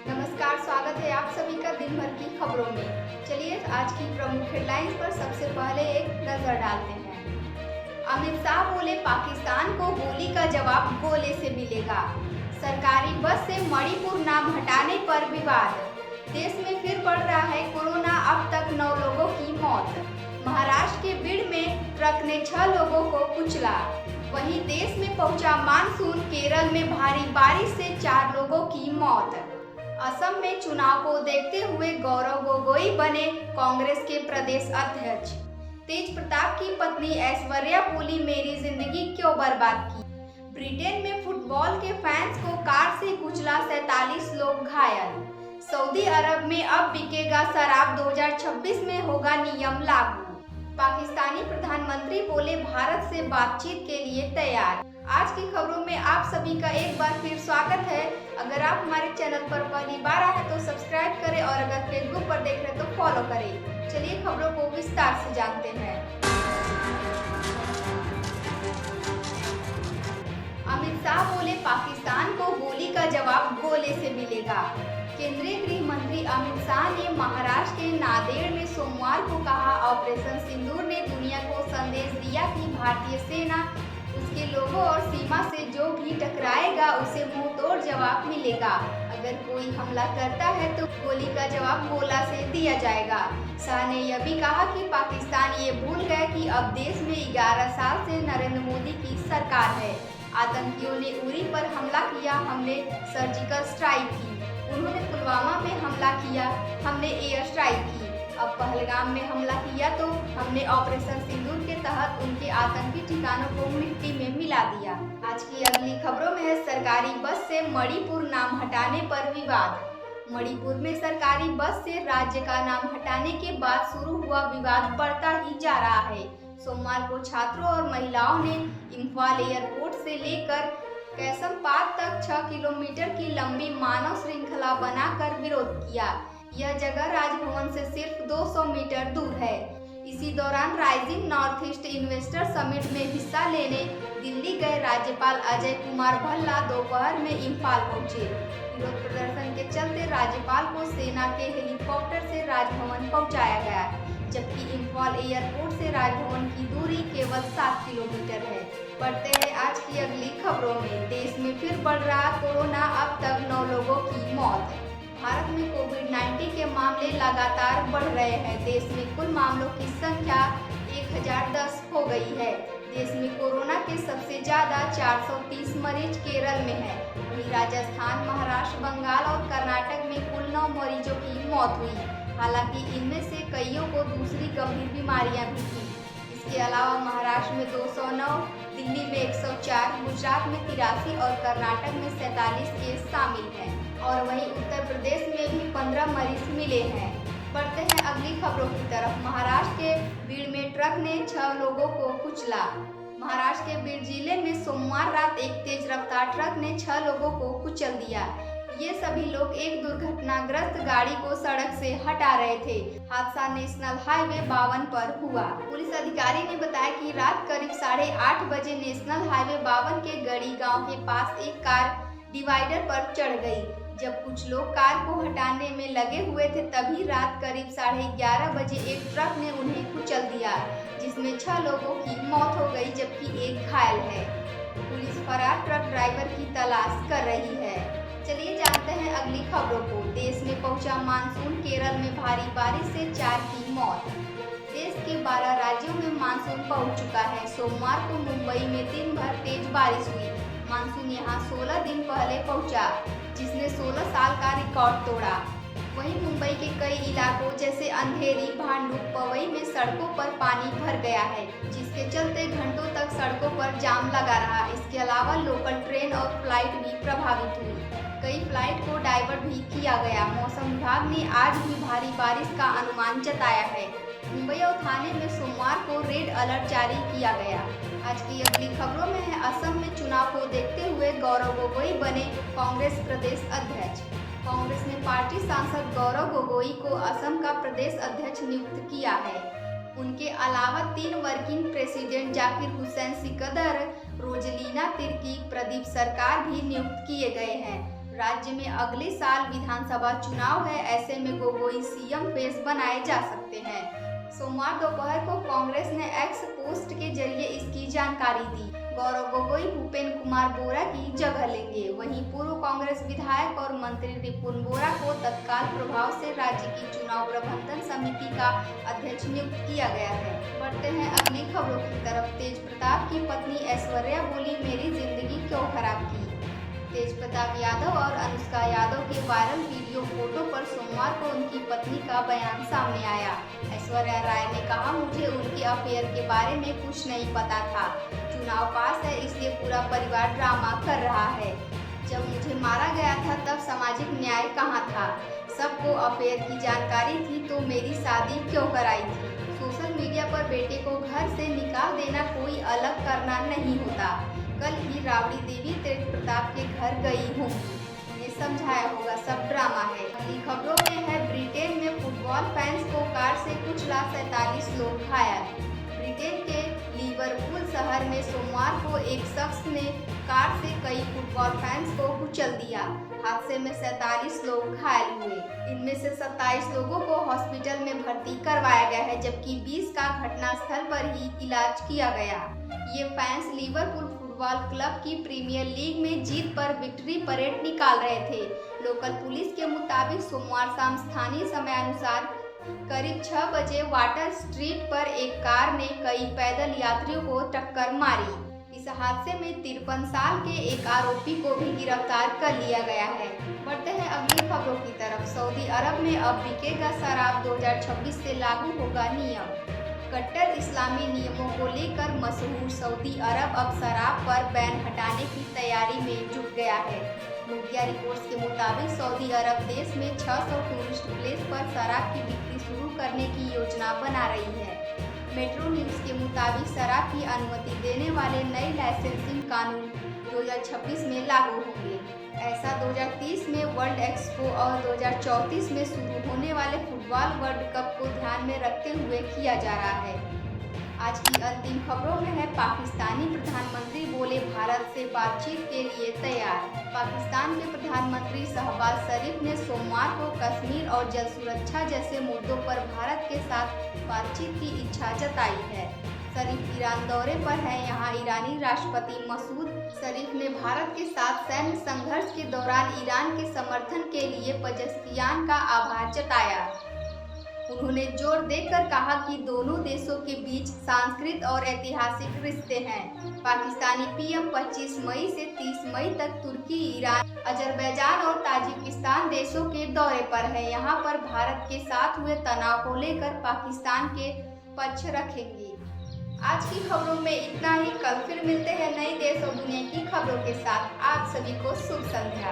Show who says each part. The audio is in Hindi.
Speaker 1: नमस्कार, स्वागत है आप सभी का दिन भर की खबरों में। चलिए आज की प्रमुख हेडलाइंस पर सबसे पहले एक नजर डालते हैं। अमित शाह बोले पाकिस्तान को गोली का जवाब गोले से मिलेगा। सरकारी बस से मणिपुर नाम हटाने पर विवाद। देश में फिर बढ़ रहा है कोरोना, अब तक 9 लोगों की मौत। महाराष्ट्र के बीड़ में ट्रक ने 6 लोगों को कुचला। वहीं देश में पहुंचा मानसून, केरल में भारी बारिश से 4 लोगों की मौत। असम में चुनाव को देखते हुए गौरव गोगोई बने कांग्रेस के प्रदेश अध्यक्ष। तेज प्रताप की पत्नी ऐश्वर्या बोली, मेरी जिंदगी क्यों बर्बाद की। ब्रिटेन में फुटबॉल के फैंस को कार से कुचला, 47 लोग घायल। सऊदी अरब में अब बिकेगा शराब, 2026 में होगा नियम लागू। पाकिस्तानी प्रधानमंत्री बोले, भारत से बातचीत के लिए तैयार। आज की खबरों में आप सभी का एक बार फिर स्वागत है। अगर आप हमारे चैनल पर पहली बार आए तो सब्सक्राइब करें और अगर फेसबुक पर देख रहे तो फॉलो करें। चलिए खबरों को विस्तार से जानते हैं। अमित शाह बोले, पाकिस्तान को गोली का जवाब गोले से मिलेगा। केंद्रीय गृह मंत्री अमित शाह ने महाराष्ट्र के नांदेड़ में सोमवार को कहा, ऑपरेशन सिंदूर ने दुनिया को संदेश दिया कि भारतीय सेना उसके लोगों और सीमा से जो भी टकराएगा उसे मुंह तोड़ जवाब मिलेगा। अगर कोई हमला करता है तो गोली का जवाब गोला से दिया जाएगा। शाह ने यह भी कहा कि पाकिस्तान ये भूल गया कि अब देश में 11 साल से नरेंद्र मोदी की सरकार है। आतंकियों ने उरी पर हमला किया, हमने सर्जिकल स्ट्राइक की। उन्होंने पुलवामा में हमला किया, हमने एयर स्ट्राइक की। अब पहलगाम में हमला किया तो हमने ऑपरेशन सिंदूर के तहत उनके आतंकी ठिकानों को मिट्टी में मिला दिया। आज की अगली खबरों में है, सरकारी बस से मणिपुर नाम हटाने पर विवाद। मणिपुर में सरकारी बस से राज्य का नाम हटाने के बाद शुरू हुआ विवाद बढ़ता ही जा रहा है। सोमवार को छात्रों और महिलाओं ने इम्फाल एयरपोर्ट से लेकर कैसमपात तक 6 किलोमीटर की लंबी मानव श्रृंखला बनाकर विरोध किया। यह जगह राजभवन से सिर्फ 200 मीटर दूर है। इसी दौरान rising north east investor summit में हिस्सा लेने दिल्ली गए राज्यपाल अजय कुमार भल्ला दोपहर में इम्फाल पहुंचे। विरोध प्रदर्शन के चलते राज्यपाल को सेना के हेलीकॉप्टर से राजभवन पहुंचाया गया, जबकि इम्फाल एयरपोर्ट से राजभवन की दूरी केवल 7 किलोमीटर है। बढ़ते हैं आज की अगली खबरों में। देश में फिर बढ़ रहा कोरोना, अब तक 9 लोगों की मौत। भारत में कोविड-19 के मामले लगातार बढ़ रहे हैं। देश में कुल मामलों की संख्या 1010 हो गई है। देश में कोरोना के सबसे ज्यादा 430 मरीज केरल में हैं। वहीं राजस्थान, महाराष्ट्र, बंगाल और कर्नाटक में कुल 9 मरीजों की मौत हुई। हालांकि इनमें से कईयों को दूसरी गंभीर बीमारियां भी थी। इसके अलावा महाराष्ट्र में 209, दिल्ली में 104, गुजरात में 83 और कर्नाटक में 47 केस शामिल हैं। और वहीं उत्तर प्रदेश में भी 15 मरीज मिले हैं। बढ़ते हैं अगली खबरों की तरफ। महाराष्ट्र के बीड़ में ट्रक ने 6 लोगों को कुचला। महाराष्ट्र के बीड़ जिले में सोमवार रात एक तेज रफ्तार ट्रक ने 6 लोगों को कुचल दिया। ये सभी लोग एक दुर्घटनाग्रस्त गाड़ी को सड़क से हटा रहे थे। हादसा नेशनल हाईवे 52 पर हुआ। पुलिस अधिकारी ने बताया कि रात करीब 8:30 बजे नेशनल हाईवे 52 के गड़ी गांव के पास एक कार डिवाइडर पर चढ़ गई। जब कुछ लोग कार को हटाने में लगे हुए थे, तभी रात करीब 11:30 बजे एक ट्रक ने उन्हें कुचल दिया, जिसमें 6 लोगों की मौत हो गई, जबकि एक घायल है। पुलिस फरार ट्रक ड्राइवर की तलाश कर रही है। चलिए जानते हैं अगली खबरों को। देश में पहुंचा मानसून, केरल में भारी बारिश से 4 की मौत। देश के 12 राज्यों में मानसून पहुंच चुका है। सोमवार को मुंबई में दिन भर तेज बारिश हुई। मानसून यहां 16 दिन पहले पहुंचा, जिसने 16 साल का रिकॉर्ड तोड़ा। वहीं मुंबई के कई इलाकों जैसे अंधेरी, भांडुप, पवई में सड़कों पर पानी भर गया है, जिसके चलते घंटों तक सड़कों पर जाम लगा रहा। इसके अलावा लोकल ट्रेन और फ्लाइट भी प्रभावित हुई। कई फ्लाइट को डाइवर्ट भी किया गया। मौसम विभाग ने आज भी भारी बारिश का अनुमान जताया है। मुंबई और थाने में सोमवार को रेड अलर्ट जारी किया गया। आज की अगली खबरों में है, असम में चुनाव को देखते हुए गौरव गोगोई बने कांग्रेस प्रदेश अध्यक्ष। कांग्रेस ने पार्टी सांसद गौरव गोगोई को असम का प्रदेश अध्यक्ष नियुक्त किया है। उनके अलावा 3 वर्किंग प्रेसिडेंट जाकिर हुसैन सिकदर, रोजलीना तिर्की, प्रदीप सरकार भी नियुक्त किए गए हैं। राज्य में अगले साल विधानसभा चुनाव है, ऐसे में गोगोई सीएम फेस बनाए जा सकते हैं। सोमवार दोपहर को कांग्रेस ने एक्स पोस्ट के जरिए इसकी जानकारी दी। गौरव गोगोई भूपेंद्र कुमार बोरा की जगह लेंगे। वहीं पूर्व कांग्रेस विधायक और मंत्री रिपुन बोरा को तत्काल प्रभाव से राज्य की चुनाव प्रबंधन समिति का अध्यक्ष नियुक्त किया गया है। बढ़ते हैं अगली खबरों की तरफ। तेज प्रताप की पत्नी ऐश्वर्या बोली, मेरी जिंदगी क्यों खराब की। तेज प्रताप यादव और अनुष्का यादव के वायरल वीडियो फोटो पर सोमवार को उनकी पत्नी का बयान सामने आया। ऐश्वर्या राय ने कहा, मुझे उनके अफेयर के बारे में कुछ नहीं पता था। चुनाव पास है इसलिए पूरा परिवार ड्रामा कर रहा है। जब मुझे मारा गया था तब सामाजिक न्याय कहाँ था। सबको अफेयर की जानकारी थी तो मेरी शादी क्यों कराई थी। सोशल मीडिया पर बेटे को घर से निकाल देना कोई अलग करना नहीं होता। कल ही राबड़ी देवी तेज प्रताप के घर गई हूँ, उन्हें समझाया होगा सब ड्रामा है। अगली खबरों में है, ब्रिटेन में फुटबॉल फैंस को कार से कुचला, 47 लोग घायल। ब्रिटेन के लिवरपूल शहर में सोमवार को एक शख्स ने कार से कई फुटबॉल फैंस को कुचल दिया। हादसे में 47 लोग घायल हुए। इनमें से 27 लोगों को हॉस्पिटल में भर्ती करवाया गया है, जबकि 20 का घटनास्थल पर ही इलाज किया गया। ये फैंस लिवरपूल फुटबॉल क्लब की प्रीमियर लीग में जीत पर विक्ट्री परेड निकाल रहे थे। लोकल पुलिस के मुताबिक सोमवार शाम स्थानीय समय अनुसार करीब 6 बजे वाटर स्ट्रीट पर एक कार ने कई पैदल यात्रियों को टक्कर मारी। इस हादसे में 53 साल के एक आरोपी को भी गिरफ्तार कर लिया गया है। बढ़ते हैं अगली खबरों की तरफ। सऊदी अरब में अब बिकेगा शराब, 2026 से लागू होगा नियम। कट्टर इस्लामी नियमों को लेकर मशहूर सऊदी अरब अब शराब पर बैन हटाने की तैयारी में जुट गया है। मीडिया रिपोर्ट्स के मुताबिक सऊदी अरब देश में 600 टूरिस्ट प्लेस पर शराब की बिक्री शुरू करने की योजना बना रही है। मेट्रो न्यूज के मुताबिक शराब की अनुमति देने वाले नए लाइसेंसिंग कानून 2026 में लागू होंगे। ऐसा 2030 में वर्ल्ड एक्सपो और 2034 में शुरू होने वाले फुटबॉल वर्ल्ड कप को ध्यान में रखते हुए किया जा रहा है। आज की अंतिम खबरों में है, पाकिस्तानी प्रधानमंत्री बोले, भारत से बातचीत के लिए तैयार। पाकिस्तान के प्रधानमंत्री शहबाज शरीफ ने सोमवार को कश्मीर और जल सुरक्षा जैसे मुद्दों पर भारत के साथ बातचीत की इच्छा जताई है। शरीफ ईरान दौरे पर हैं। यहाँ ईरानी राष्ट्रपति मसूद शरीफ ने भारत के साथ सैन्य संघर्ष के दौरान ईरान के समर्थन के लिए पजेश्कियान का आभार जताया। उन्होंने जोर देकर कहा कि दोनों देशों के बीच सांस्कृतिक और ऐतिहासिक रिश्ते हैं। पाकिस्तानी पीएम 25 मई से 30 मई तक तुर्की, ईरान, अजरबैजान और ताजिकिस्तान देशों के दौरे पर हैं। यहाँ पर भारत के साथ हुए तनाव को लेकर पाकिस्तान के पक्ष रखेंगे। आज की खबरों में इतना ही। कल फिर मिलते हैं नए देश और दुनिया की खबरों के साथ। आप सभी को शुभ संध्या।